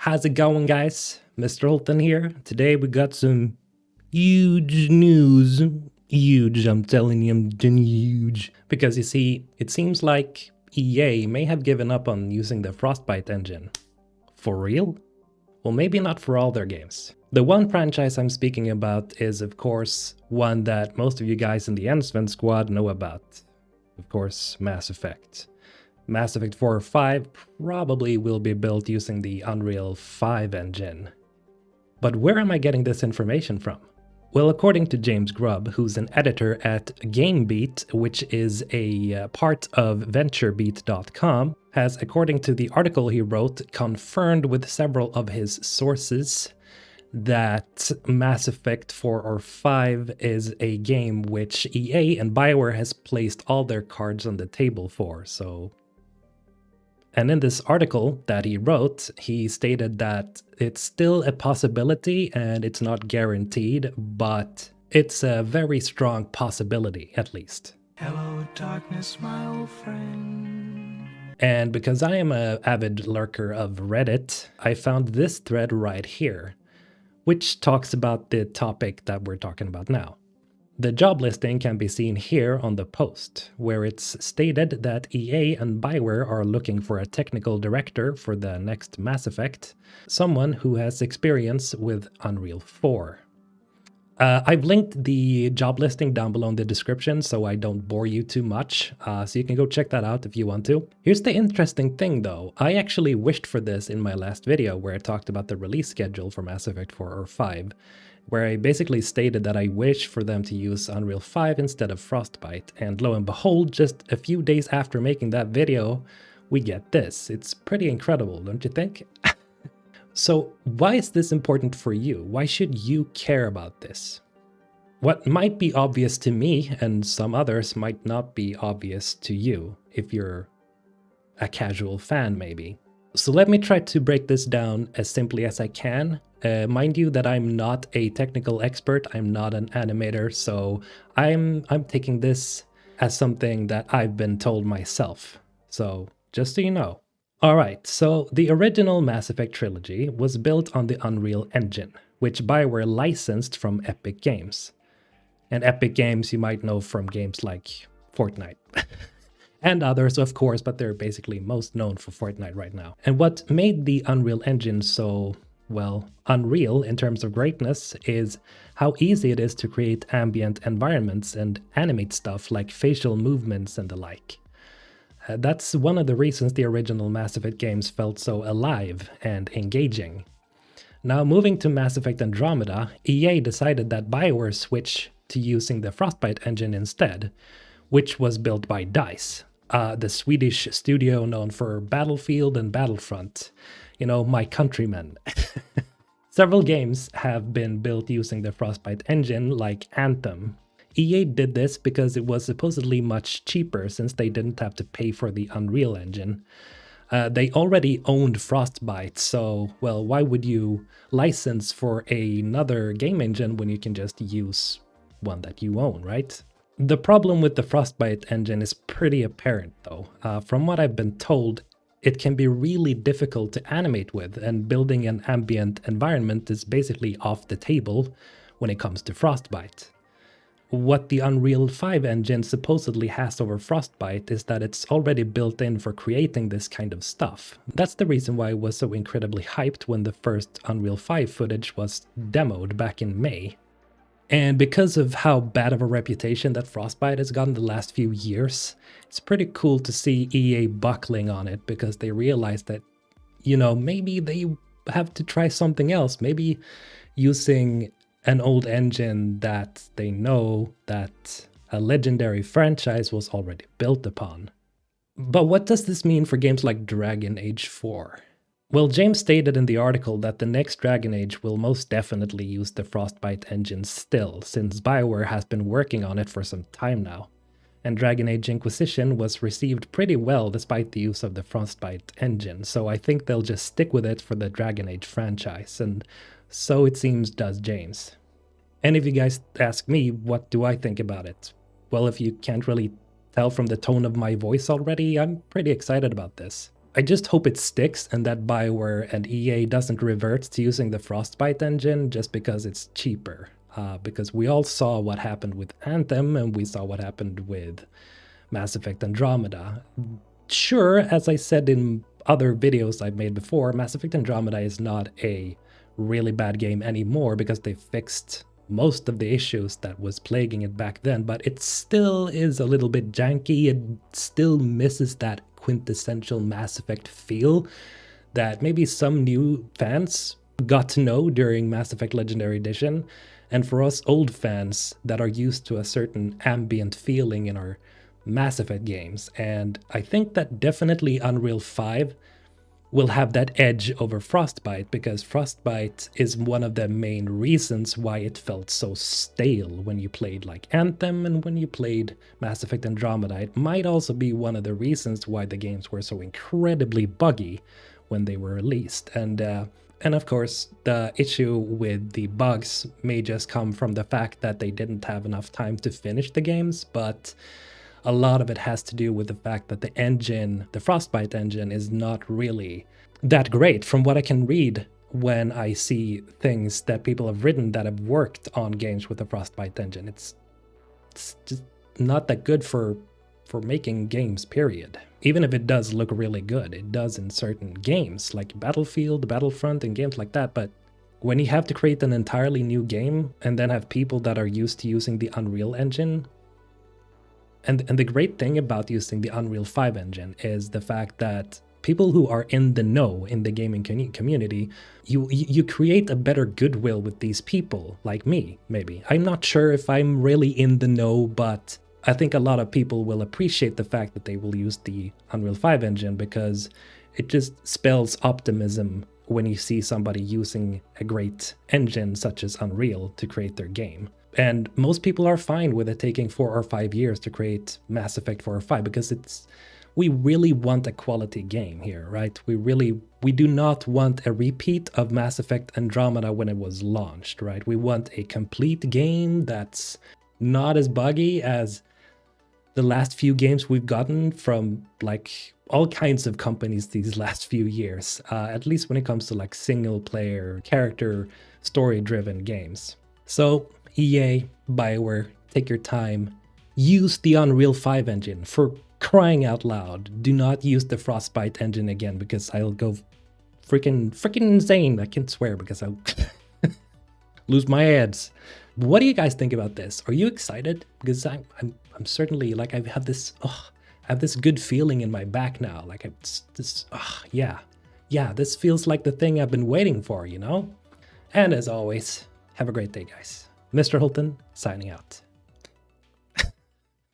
How's it going, guys? Mr. Holton here. Today we got some huge news. Huge, I'm telling you, I'm huge. Because you see, it seems like EA may have given up on using the Frostbite engine. For real? Well, maybe not for all their games. The one franchise I'm speaking about is, of course, one that most of you guys in the Ensven squad know about. Of course, Mass Effect. Mass Effect 4 or 5 probably will be built using the Unreal 5 engine. But where am I getting this information from? Well, according to James Grubb, who's an editor at GameBeat, which is a part of VentureBeat.com, has, according to the article he wrote, confirmed with several of his sources that Mass Effect 4 or 5 is a game which EA and Bioware has placed all their cards on the table for, And in this article that he wrote, he stated that it's still a possibility and it's not guaranteed, but it's a very strong possibility, at least. Hello, darkness, my old friend. And because I am an avid lurker of Reddit, I found this thread right here, which talks about the topic that we're talking about now. The job listing can be seen here on the post, where it's stated that EA and Bioware are looking for a technical director for the next Mass Effect, someone who has experience with Unreal 4. I've linked the job listing down below in the description so I don't bore you too much, so you can go check that out if you want to. Here's the interesting thing though, I actually wished for this in my last video where I talked about the release schedule for Mass Effect 4 or 5. Where I basically stated that I wish for them to use Unreal 5 instead of Frostbite, and lo and behold, just a few days after making that video, we get this. It's pretty incredible, don't you think? So why is this important for you? Why should you care about this? What might be obvious to me, and some others might not be obvious to you, if you're a casual fan maybe. So let me try to break this down as simply as I can. Mind you that I'm not a technical expert, I'm not an animator, so I'm taking this as something that I've been told myself. So just so you know. Alright, so the original Mass Effect trilogy was built on the Unreal Engine, which Bioware licensed from Epic Games. And Epic Games you might know from games like Fortnite. And others, of course, but they're basically most known for Fortnite right now. And what made the Unreal Engine so, well, unreal in terms of greatness is how easy it is to create ambient environments and animate stuff like facial movements and the like. That's one of the reasons the original Mass Effect games felt so alive and engaging. Now, moving to Mass Effect Andromeda, EA decided that Bioware switch to using the Frostbite engine instead, which was built by DICE, the Swedish studio known for Battlefield and Battlefront. You know, my countrymen. Several games have been built using the Frostbite engine, like Anthem. EA did this because it was supposedly much cheaper since they didn't have to pay for the Unreal Engine. They already owned Frostbite, so, well, why would you license for another game engine when you can just use one that you own, right? The problem with the Frostbite engine is pretty apparent though. From what I've been told, it can be really difficult to animate with, and building an ambient environment is basically off the table when it comes to Frostbite. What the Unreal 5 engine supposedly has over Frostbite is that it's already built in for creating this kind of stuff. That's the reason why I was so incredibly hyped when the first Unreal 5 footage was demoed back in May. And because of how bad of a reputation that Frostbite has gotten the last few years, it's pretty cool to see EA buckling on it because they realize that, you know, maybe they have to try something else. Maybe using an old engine that they know that a legendary franchise was already built upon. But what does this mean for games like Dragon Age 4? Well, James stated in the article that the next Dragon Age will most definitely use the Frostbite engine still, since Bioware has been working on it for some time now. And Dragon Age Inquisition was received pretty well despite the use of the Frostbite engine, so I think they'll just stick with it for the Dragon Age franchise, and so it seems does James. And if you guys ask me, what do I think about it? Well, if you can't really tell from the tone of my voice already, I'm pretty excited about this. I just hope it sticks and that Bioware and EA doesn't revert to using the Frostbite engine just because it's cheaper. Because we all saw what happened with Anthem and we saw what happened with Mass Effect Andromeda. Sure, as I said in other videos I've made before, Mass Effect Andromeda is not a really bad game anymore because they fixed most of the issues that was plaguing it back then, but it still is a little bit janky. It still misses that quintessential Mass Effect feel that maybe some new fans got to know during Mass Effect Legendary Edition. And for us old fans that are used to a certain ambient feeling in our Mass Effect games. And I think that definitely Unreal 5 will have that edge over Frostbite, because Frostbite is one of the main reasons why it felt so stale when you played like Anthem and when you played Mass Effect Andromeda. It might also be one of the reasons why the games were so incredibly buggy when they were released. And of course, the issue with the bugs may just come from the fact that they didn't have enough time to finish the games, but a lot of it has to do with the fact that the engine, the Frostbite engine, is not really that great. From what I can read when I see things that people have written that have worked on games with the Frostbite engine, it's just not that good for making games, period. Even if it does look really good, it does in certain games like Battlefield, Battlefront, and games like that, but when you have to create an entirely new game and then have people that are used to using the Unreal Engine. And the great thing about using the Unreal 5 engine is the fact that people who are in the know in the gaming community, you create a better goodwill with these people, like me, maybe. I'm not sure if I'm really in the know, but I think a lot of people will appreciate the fact that they will use the Unreal 5 engine, because it just spells optimism when you see somebody using a great engine such as Unreal to create their game. And most people are fine with it taking 4 or 5 years to create Mass Effect 4 or 5, because we really want a quality game here, right? We do not want a repeat of Mass Effect Andromeda when it was launched, right? We want a complete game that's not as buggy as the last few games we've gotten from like all kinds of companies these last few years, at least when it comes to like single player, character, story-driven games. So EA, Bioware, take your time. Use the Unreal 5 engine, for crying out loud. Do not use the Frostbite engine again, because I'll go freaking insane. I can't swear because I'll lose my ads. What do you guys think about this? Are you excited? Because I'm certainly, like, I have this good feeling in my back now. Like this feels like the thing I've been waiting for, you know? And as always, have a great day, guys. Mr. Holton, signing out.